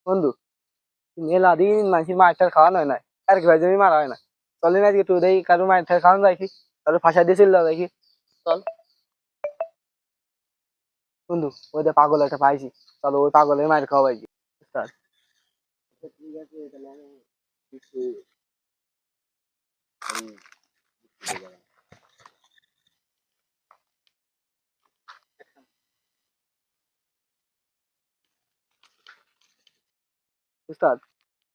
বন্ধু মেলা দিন মানুষের মাছ টার খাওয়ানো হয় না, আর কি ভাই জমি মারা হয় না। চলে না আজকে তুই দেখি কারো মাছ টার খাওয়ানো যায় কি, কারো ফাঁসা দিয়ে চলে যাও দেখি। চল বন্ধু, ওই যে পাগল একটা পাইছি, চলো ওই পাগলের মায়ের খাওয়াই কি। ঠিক আছে তাহলে আমি কিছু উস্তাদ,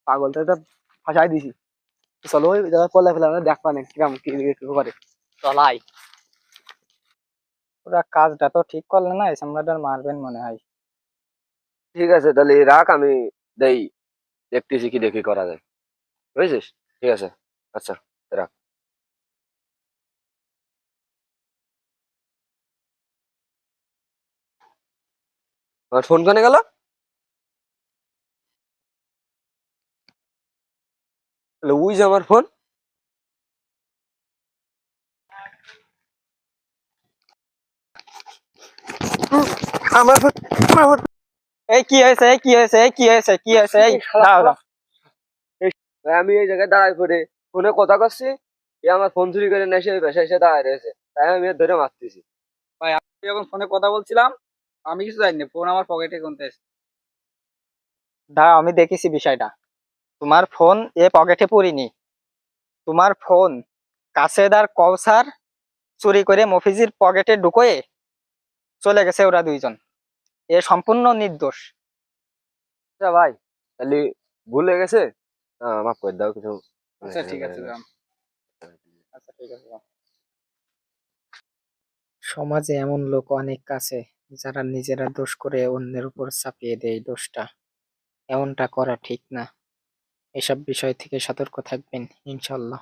পাগলটা তো ফাঁসাই দিছি। চলো ওই জায়গায় পড়লে ফেলে আমরা দেখ পানে কিরম কি কি করে। চলাই ওরা কাজটা তো ঠিক করলে না, এই সামলাটার মারবেন মনে হয়। ঠিক আছে তাহলে রাখ, আমি দেই, দেখতেছি কি দেখি করা যায়। বুঝেছিস? ঠিক আছে, আচ্ছা, রাখ। আমার ফোন কানে গেল? ওই যে আমার ফোন। আমার ফোন, আমার ফোন। এই কি হয়েছে, এই কি হয়েছে, এই কি হয়েছে, কি হয়েছে, এই দাও দাও। আমি এই জায়গায় দাঁড়াই পড়ে ফোনে কথা করছি, এ আমার ফোন চুরি করে নেশে ভেসে এসে দাঁড়ায় রয়েছে, তাই আমি এর ধরে মারতেছি। ভাই আমি যখন ফোনে কথা বলছিলাম, আমি কিছু জানি না, ফোন আমার পকেটে কোনতে এসে। দাঁড়াও আমি দেখেছি বিষয়টা। তোমার ফোন এ পকেটে পড়িনি, তোমার ফোন কাছেদার কৌসার চুরি করে মফিজের পকেটে ঢুকোয়ে চলে গেছে ওরা দুইজন। এ সম্পূর্ণ নির্দোষ। আচ্ছা ভাই, তাহলে ভুল হয়ে গেছে, মাফ করে দাও কিছু। আচ্ছা ঠিক আছে যান। আচ্ছা ঠিক আছে যান। সমাজে এমন লোক অনেক আছে যারা নিজেরা দোষ করে অন্যের উপর চাপিয়ে দেয় দোষটা। এমনটা করা ঠিক না। এসব বিষয় থেকে সতর্ক থাকবেন ইনশাল্লাহ।